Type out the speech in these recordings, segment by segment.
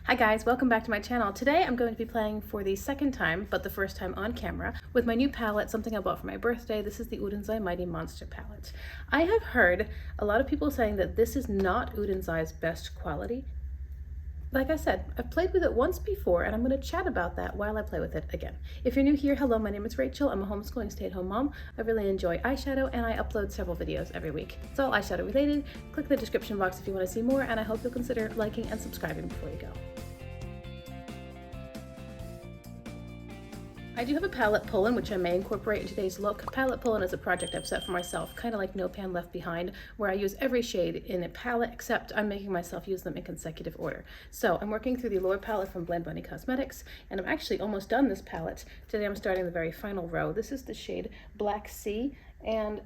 Hi guys, welcome back to my channel. Today I'm going to be playing for the second time, but the first time on camera, with my new palette, something I bought for my birthday. This is the Oden Mighty Monster palette. I have heard a lot of people saying that this is not Oden's best quality. Like I said, I've played with it once before, and I'm going to chat about that while I play with it again. If you're new here, hello, my name is Rachel. I'm a homeschooling stay-at-home mom. I really enjoy eyeshadow, and I upload several videos every week. It's all eyeshadow related. Click the description box if you want to see more, and I hope you'll consider liking and subscribing before you go. I do have a palette pull-in, which I may incorporate in today's look. Palette pull-in is a project I've set for myself, kind of like No Pan Left Behind, where I use every shade in a palette, except I'm making myself use them in consecutive order. So I'm working through the Allure palette from Blend Bunny Cosmetics, and I'm actually almost done this palette. Today I'm starting the very final row. This is the shade Black Sea, and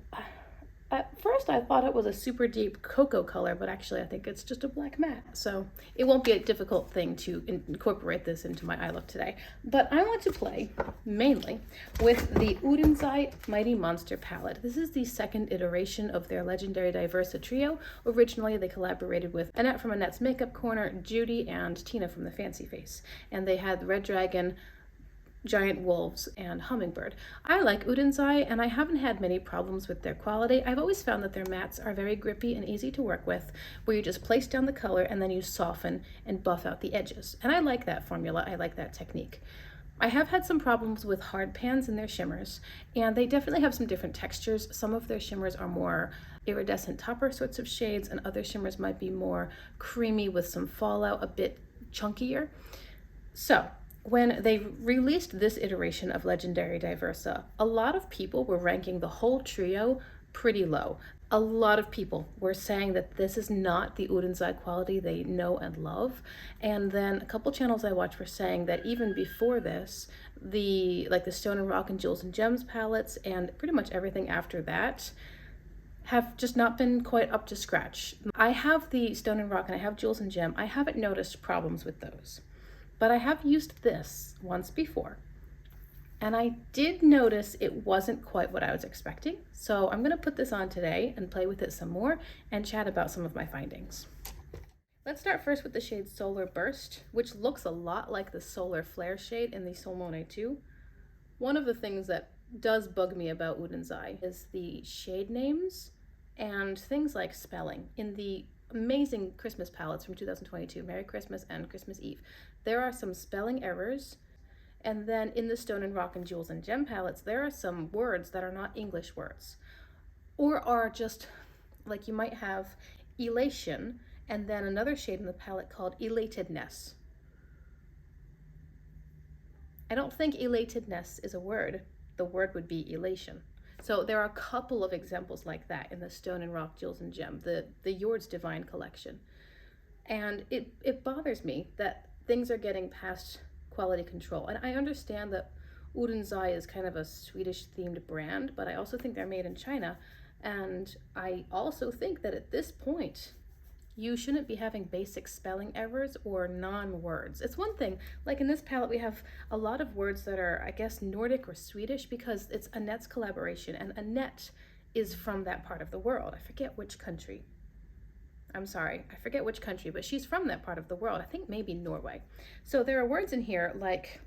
at first I thought it was a super deep cocoa color, but actually I think it's just a black matte. So it won't be a difficult thing to incorporate this into my eye look today. But I want to play mainly with the Oden's Mighty Monster palette. This is the second iteration of their legendary Diversa trio. Originally they collaborated with Annette from Annette's Makeup Corner, Judy, and Tina from the Fancy Face. And they had Red Dragon, Giant Wolves, and Hummingbird. I like Oden's and I haven't had many problems with their quality. I've always found that their mattes are very grippy and easy to work with, where you just place down the color and then you soften and buff out the edges. And I like that formula, I like that technique. I have had some problems with hard pans in their shimmers, and they definitely have some different textures. Some of their shimmers are more iridescent topper sorts of shades, and other shimmers might be more creamy with some fallout, a bit chunkier. So when they released this iteration of Legendary Diversa, a lot of people were ranking the whole trio pretty low. A lot of people were saying that this is not the Oden's quality they know and love. And then a couple channels I watched were saying that even before this, the Stone and Rock and Jewels and Gems palettes and pretty much everything after that have just not been quite up to scratch. I have the Stone and Rock and I have Jewels and Gem. I haven't noticed problems with those. But I have used this once before, and I did notice it wasn't quite what I was expecting. So I'm gonna put this on today and play with it some more and chat about some of my findings. Let's start first with the shade Solar Burst, which looks a lot like the Solar Flare shade in the Solmone 2. One of the things that does bug me about Oden's is the shade names and things like spelling. In the amazing Christmas palettes from 2022, Merry Christmas and Christmas Eve, there are some spelling errors. And then in the Stone and Rock and Jewels and Gem palettes, there are some words that are not English words, or are just like, you might have elation and then another shade in the palette called elatedness. I don't think elatedness is a word. The word would be elation. So there are a couple of examples like that in the Stone and Rock, Jewels and Gem, the Yours Divine collection. And it bothers me that things are getting past quality control. And I understand that Oden's is kind of a Swedish themed brand, but I also think they're made in China. And I also think that at this point, you shouldn't be having basic spelling errors or non-words. It's one thing, like in this palette, we have a lot of words that are, I guess, Nordic or Swedish because it's Annette's collaboration, and Annette is from that part of the world. I forget which country. I'm sorry, I forget which country, but she's from that part of the world. I think maybe Norway. So there are words in here like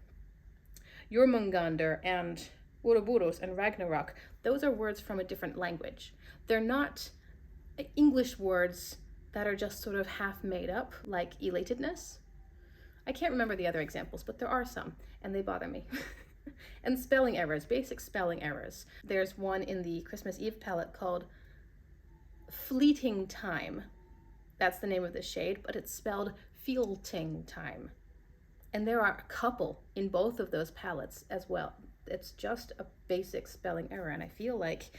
Jormungandr and Ouroboros and Ragnarok. Those are words from a different language. They're not English words that are just sort of half made up, like elatedness. I can't remember the other examples, but there are some, and they bother me. And spelling errors, basic spelling errors. There's one in the Christmas Eve palette called Fleeting Time. That's the name of the shade, but it's spelled Feelting Time. And there are a couple in both of those palettes as well. It's just a basic spelling error, and I feel like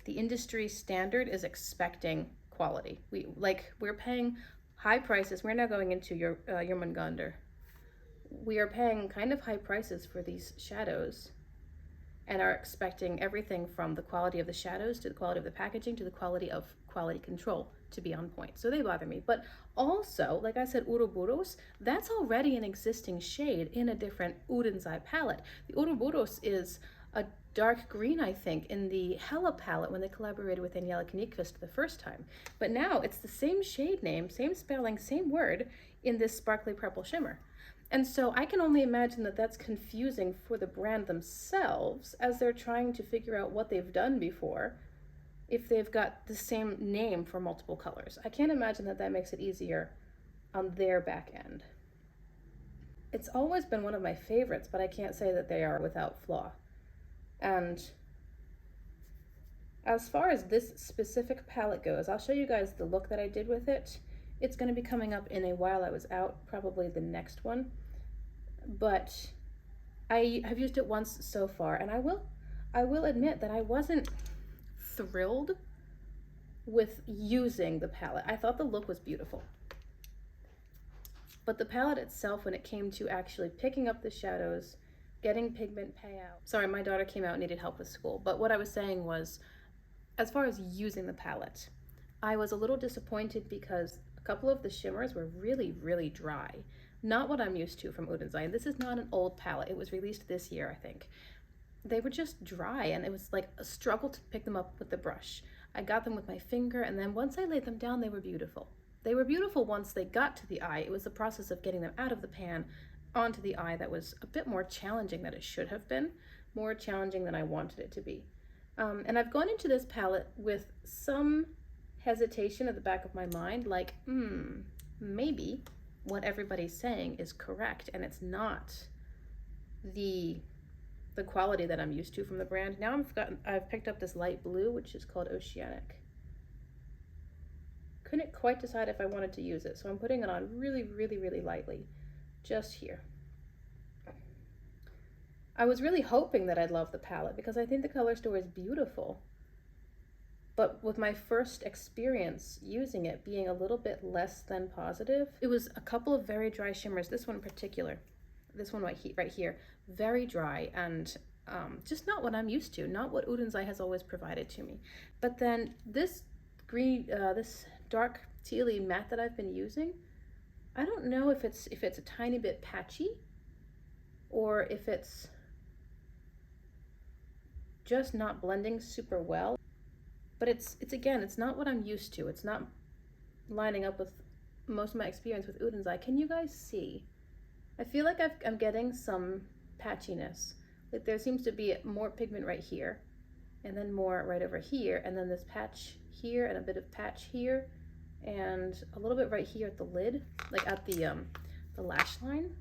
the industry standard is expecting quality. We're paying high prices. We're now going into your Jormungandr. We are paying kind of high prices for these shadows and are expecting everything from the quality of the shadows to the quality of the packaging to the quality of quality control to be on point. So they bother me. But also, like I said, Ouroboros, that's already an existing shade in a different Oden's palette. The Ouroboros is a dark green, I think, in the Hella palette when they collaborated with Angelica Nyqvist the first time. But now it's the same shade name, same spelling, same word in this sparkly purple shimmer. And so I can only imagine that that's confusing for the brand themselves as they're trying to figure out what they've done before if they've got the same name for multiple colors. I can't imagine that that makes it easier on their back end. It's always been one of my favorites, but I can't say that they are without flaw. And as far as this specific palette goes, I'll show you guys the look that I did with it. It's going to be coming up in a while I was out, probably the next one. But I have used it once so far, and I will admit that I wasn't thrilled with using the palette. I thought the look was beautiful. But the palette itself, when it came to actually picking up the shadows, getting pigment payout. Sorry, my daughter came out and needed help with school. But what I was saying was, as far as using the palette, I was a little disappointed because a couple of the shimmers were really, really dry. Not what I'm used to from Oden's Eye. This is not an old palette. It was released this year, I think. They were just dry, and it was like a struggle to pick them up with the brush. I got them with my finger, and then once I laid them down, they were beautiful. They were beautiful once they got to the eye. It was the process of getting them out of the pan onto the eye that was a bit more challenging than it should have been, more challenging than I wanted it to be. And I've gone into this palette with some hesitation at the back of my mind, like, maybe what everybody's saying is correct, and it's not the quality that I'm used to from the brand. Now I've picked up this light blue, which is called Oceanic. Couldn't quite decide if I wanted to use it, so I'm putting it on really, really, really lightly, just here. I was really hoping that I'd love the palette because I think the color story is beautiful. But with my first experience using it being a little bit less than positive, it was a couple of very dry shimmers. This one in particular, this one right here, very dry and just not what I'm used to, not what Oden's Eye has always provided to me. But then this green, this dark tealy matte that I've been using, I don't know if it's a tiny bit patchy or if it's just not blending super well. But it's again, it's not what I'm used to. It's not lining up with most of my experience with Oden's Eye. Can you guys see? I feel like I'm getting some patchiness. Like there seems to be more pigment right here, and then more right over here, and then this patch here, and a bit of patch here, and a little bit right here at the lid, like at the lash line.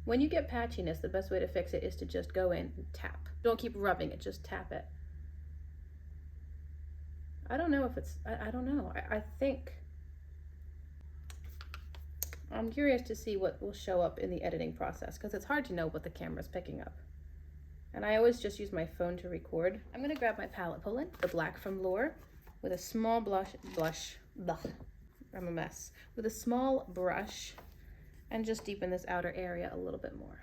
When you get patchiness, the best way to fix it is to just go in and tap. Don't keep rubbing it, just tap it. I don't know if it's, I don't know. I think, I'm curious to see what will show up in the editing process because it's hard to know what the camera's picking up. And I always just use my phone to record. I'm gonna grab my palette pull-in, the black from Lure, with a small I'm a mess. With a small brush, and just deepen this outer area a little bit more.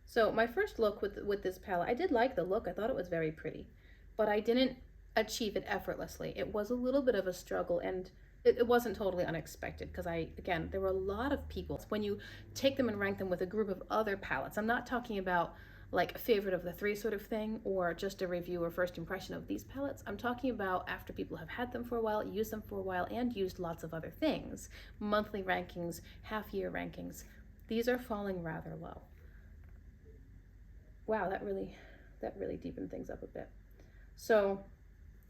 So my first look with this palette, I did like the look. I thought it was very pretty, but I didn't achieve it effortlessly. It was a little bit of a struggle, and it wasn't totally unexpected because again, there were a lot of people. When you take them and rank them with a group of other palettes, I'm not talking about like a favorite of the three sort of thing, or just a review or first impression of these palettes. I'm talking about after people have had them for a while, used them for a while, and used lots of other things. Monthly rankings, half-year rankings. These are falling rather low. Wow, that really deepened things up a bit. So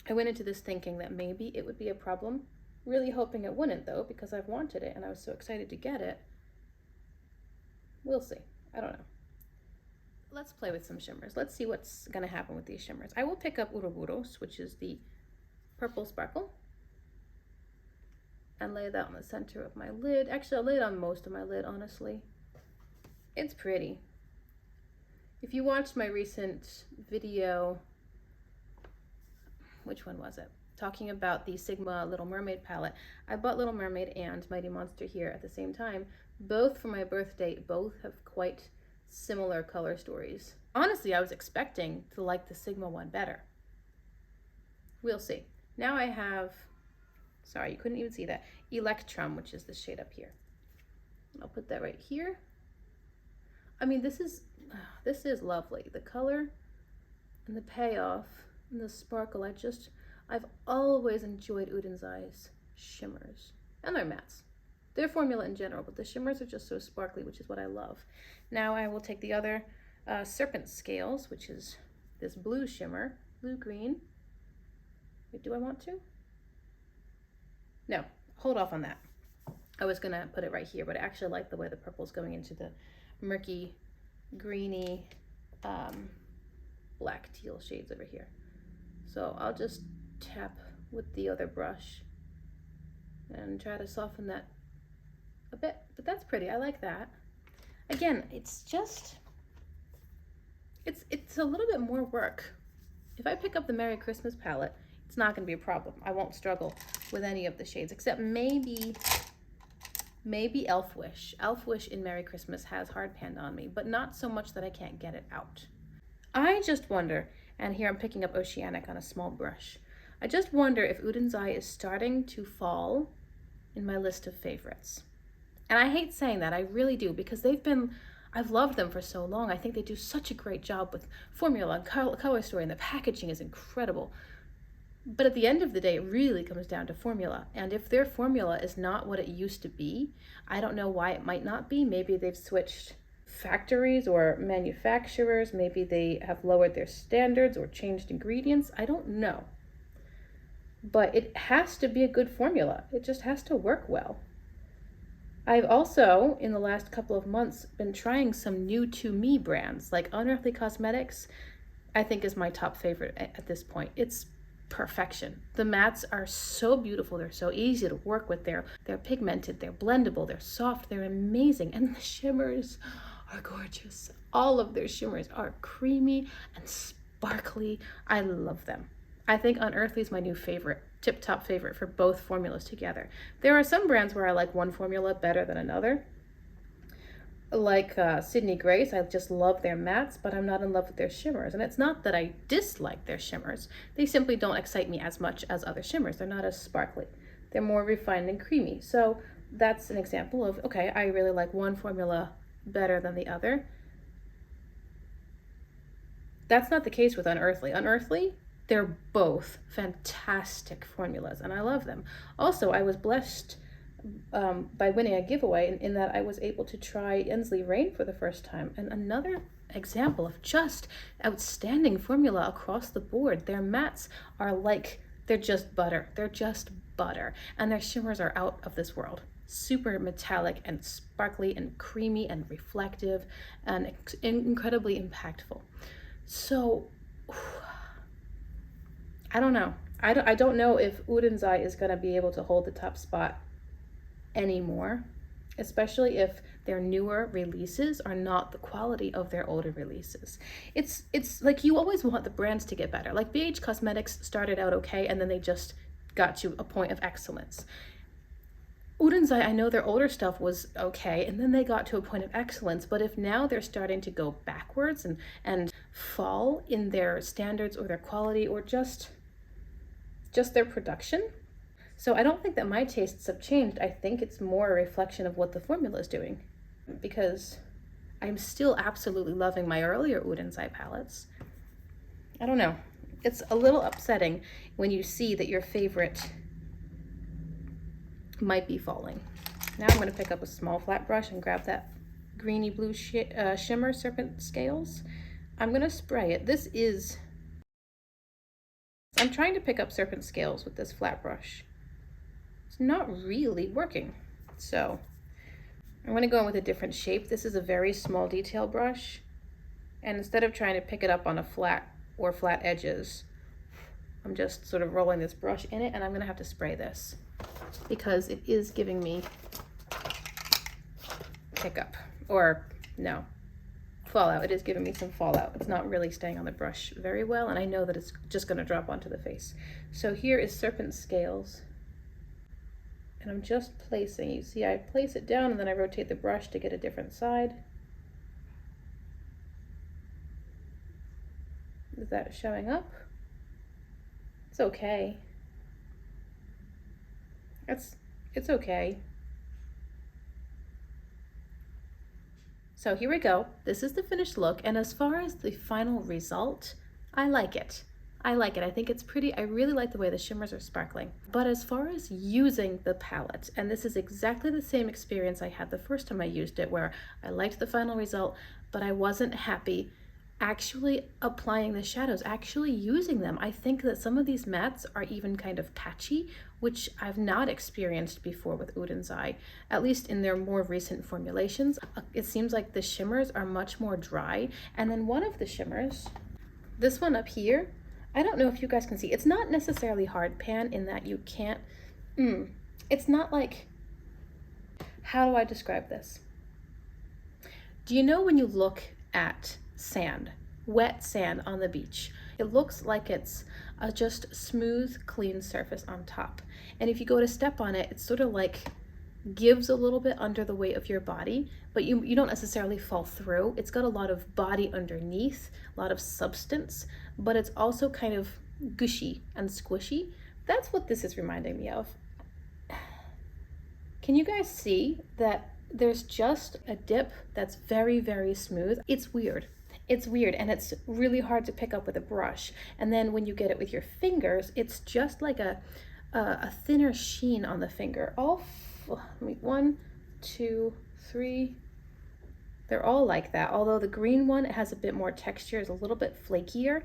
I went into this thinking that maybe it would be a problem, really hoping it wouldn't though, because I've wanted it and I was so excited to get it. We'll see, I don't know. Let's play with some shimmers. Let's see what's gonna happen with these shimmers. I will pick up Uroburos, which is the purple sparkle, and lay that on the center of my lid. Actually, I'll lay it on most of my lid, honestly. It's pretty. If you watched my recent video, which one was it? Talking about the Sigma Little Mermaid palette. I bought Little Mermaid and Mighty Monster here at the same time, both for my birthday. Both have quite similar color stories. Honestly, I was expecting to like the Sigma one better. We'll see. Now I have, sorry, you couldn't even see that, Electrum, which is the shade up here. I'll put that right here. I mean, this is lovely. The color and the payoff and the sparkle. I've always enjoyed Uden's Eyes shimmers, and their mattes. Their formula in general, but the shimmers are just so sparkly, which is what I love. Now I will take the other Serpent Scales, which is this blue shimmer, blue-green. Do I want to? No, hold off on that. I was gonna put it right here, but I actually like the way the purple's going into the murky, greeny, black teal shades over here. So I'll just tap with the other brush and try to soften that a bit, but that's pretty. I like that. Again, it's a little bit more work. If I pick up the Merry Christmas palette, it's not going to be a problem. I won't struggle with any of the shades, except maybe Elf Wish. Elf Wish in Merry Christmas has hard panned on me, but not so much that I can't get it out. I just wonder, and here I'm picking up Oceanic on a small brush, I just wonder if Uden's Eye is starting to fall in my list of favorites. And I hate saying that, I really do, because I've loved them for so long. I think they do such a great job with formula and color story, and the packaging is incredible. But at the end of the day, it really comes down to formula. And if their formula is not what it used to be, I don't know why it might not be. Maybe they've switched factories or manufacturers. Maybe they have lowered their standards or changed ingredients. I don't know. But it has to be a good formula. It just has to work well. I've also, in the last couple of months, been trying some new to me brands, like Unearthly Cosmetics, I think is my top favorite at this point. It's perfection. The mattes are so beautiful. They're so easy to work with. They're pigmented, they're blendable, they're soft, they're amazing. And the shimmers are gorgeous. All of their shimmers are creamy and sparkly. I love them. I think Unearthly is my new favorite, tip-top favorite for both formulas together. There are some brands where I like one formula better than another. Like Sydney Grace, I just love their mattes, but I'm not in love with their shimmers. And it's not that I dislike their shimmers. They simply don't excite me as much as other shimmers. They're not as sparkly. They're more refined and creamy. So that's an example of, okay, I really like one formula better than the other. That's not the case with Unearthly. Unearthly, they're both fantastic formulas, and I love them. Also, I was blessed by winning a giveaway in that I was able to try Inslee Rain for the first time. And another example of just outstanding formula across the board. Their mattes are like, they're just butter. They're just butter. And their shimmers are out of this world. Super metallic and sparkly and creamy and reflective and incredibly impactful. So, I don't know. I don't know if Uden's Eye is going to be able to hold the top spot anymore, especially if their newer releases are not the quality of their older releases. It's like you always want the brands to get better. Like BH Cosmetics started out okay, and then they just got to a point of excellence. Uden's Eye, I know their older stuff was okay, and then they got to a point of excellence, but if now they're starting to go backwards and fall in their standards or their quality or just their production. So I don't think that my tastes have changed. I think it's more a reflection of what the formula is doing, because I'm still absolutely loving my earlier Uden's Eye palettes. I don't know. It's a little upsetting when you see that your favorite might be falling. Now I'm going to pick up a small flat brush and grab that greeny blue shimmer Serpent Scales. I'm going to spray it. I'm trying to pick up Serpent Scales with this flat brush. It's not really working. So I'm going to go in with a different shape. This is a very small detail brush. And instead of trying to pick it up on a flat or flat edges, I'm just sort of rolling this brush in it, and I'm going to have to spray this because it is giving me pickup, or no, fallout. It is giving me some fallout. It's not really staying on the brush very well, and I know that it's just going to drop onto the face. So here is Serpent Scales, and I'm just placing, you see I place it down and then I rotate the brush to get a different side. Is that showing up? It's okay. It's okay. So here we go. This is the finished look, and as far as the final result, I like it. I like it. I think it's pretty. I really like the way the shimmers are sparkling. But as far as using the palette, and this is exactly the same experience I had the first time I used it, where I liked the final result, but I wasn't happy actually applying the shadows, actually using them. I think that some of these mattes are even kind of patchy, which I've not experienced before with Oden's Eye, at least in their more recent formulations. It seems like the shimmers are much more dry. And then one of the shimmers, this one up here, I don't know if you guys can see, it's not necessarily hard pan in that you can't, it's not like, how do I describe this? Do you know when you look at sand, wet sand on the beach, it looks like it's a just smooth, clean surface on top. And if you go to step on it, it's sort of like gives a little bit under the weight of your body, but you don't necessarily fall through. It's got a lot of body underneath, a lot of substance, but it's also kind of gushy and squishy. That's what this is reminding me of. Can you guys see that there's just a dip that's very, very smooth? It's weird. It's weird, and it's really hard to pick up with a brush. And then when you get it with your fingers, it's just like a thinner sheen on the finger. One, two, three. They're all like that. Although the green one, it has a bit more texture, is a little bit flakier,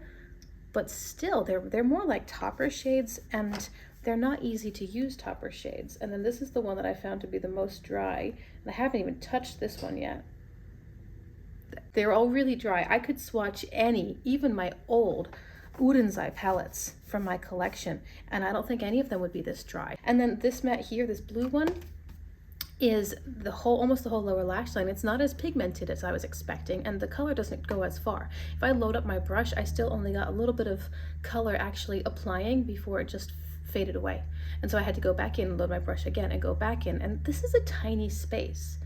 but still they're more like topper shades, and they're not easy to use topper shades. And then this is the one that I found to be the most dry, and I haven't even touched this one yet. They're all really dry. I could swatch any, even my old Oden's Eye palettes from my collection, and I don't think any of them would be this dry. And then this matte here, this blue one, is almost the whole lower lash line. It's not as pigmented as I was expecting, and the color doesn't go as far. If I load up my brush, I still only got a little bit of color actually applying before it just faded away. And so I had to go back in, load my brush again, and go back in. And this is a tiny space.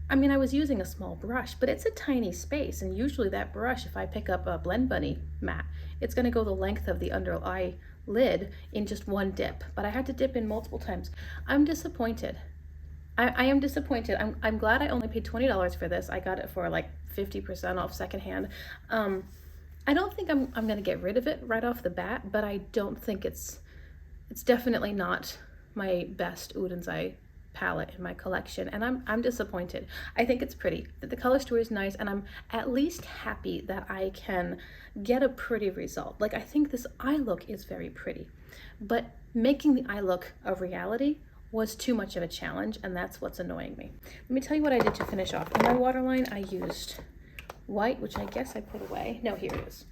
I mean, I was using a small brush, but it's a tiny space. And usually that brush, if I pick up a Blend Bunny matte, it's gonna go the length of the under eye lid in just one dip. But I had to dip in multiple times. I'm disappointed. I am disappointed. I'm glad I only paid $20 for this. I got it for like 50% off secondhand. I don't think I'm gonna get rid of it right off the bat, but I don't think it's definitely not my best Oden's Eye palette in my collection, and I'm disappointed. I think it's pretty. The color story is nice, and I'm at least happy that I can get a pretty result. Like, I think this eye look is very pretty, but making the eye look a reality was too much of a challenge, and that's what's annoying me. Let me tell you what I did to finish off. In my waterline, I used white, which I guess I put away. No, here it is.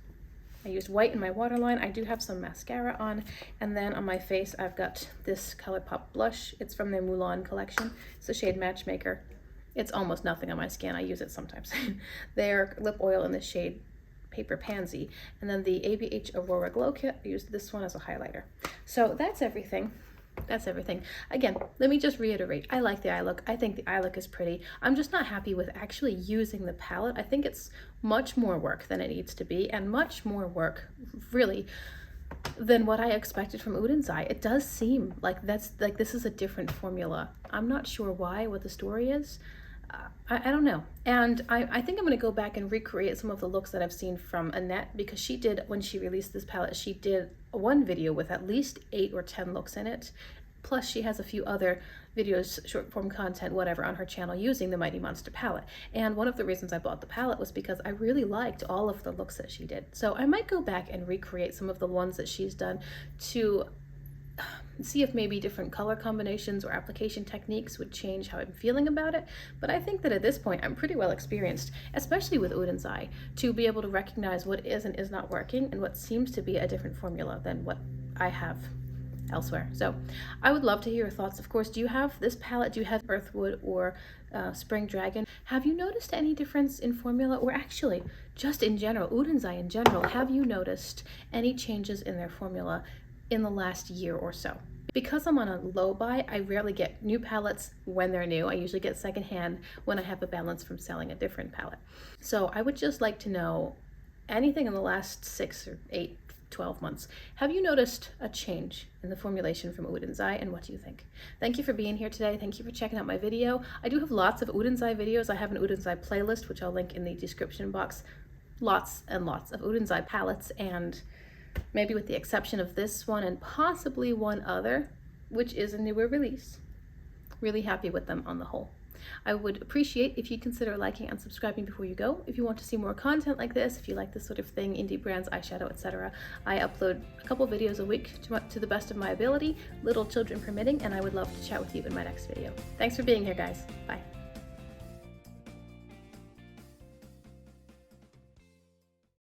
I used white in my waterline. I do have some mascara on, and then on my face I've got this ColourPop blush. It's from their Mulan collection. It's the shade Matchmaker. It's almost nothing on my skin. I use it sometimes. Their lip oil in the shade Paper Pansy, and then the ABH Aurora Glow Kit. I used this one as a highlighter. So that's everything. That's everything. Again, let me just reiterate, I like the eye look. I think the eye look is pretty. I'm just not happy with actually using the palette. I think it's much more work than it needs to be, and much more work, really, than what I expected from Oden's Eye. It does seem like this is a different formula. I'm not sure why, what the story is. I don't know. And I think I'm going to go back and recreate some of the looks that I've seen from Annette, because she did, when she released this palette, she did one video with at least 8 or 10 looks in it. Plus she has a few other videos, short form content, whatever, on her channel using the Mighty Monster palette. And one of the reasons I bought the palette was because I really liked all of the looks that she did. So I might go back and recreate some of the ones that she's done to see if maybe different color combinations or application techniques would change how I'm feeling about it. But I think that at this point I'm pretty well experienced, especially with Oden's Eye, to be able to recognize what is and is not working and what seems to be a different formula than what I have elsewhere. So I would love to hear your thoughts. Of course, do you have this palette? Do you have Earthwood or Spring Dragon? Have you noticed any difference in formula, or actually just in general, Oden's Eye in general, have you noticed any changes in their formula in the last year or so? Because I'm on a low buy, I rarely get new palettes when they're new. I usually get secondhand when I have a balance from selling a different palette. So I would just like to know anything in the last 6 or 8, 12 months. Have you noticed a change in the formulation from Oden's Eye, and what do you think? Thank you for being here today. Thank you for checking out my video. I do have lots of Oden's Eye videos. I have an Oden's Eye playlist, which I'll link in the description box. Lots and lots of Oden's Eye palettes and maybe with the exception of this one and possibly one other, which is a newer release. Really happy with them on the whole. I would appreciate if you consider liking and subscribing before you go. If you want to see more content like this, if you like this sort of thing, indie brands, eyeshadow, etc., I upload a couple videos a week to the best of my ability, little children permitting, and I would love to chat with you in my next video. Thanks for being here, guys. Bye.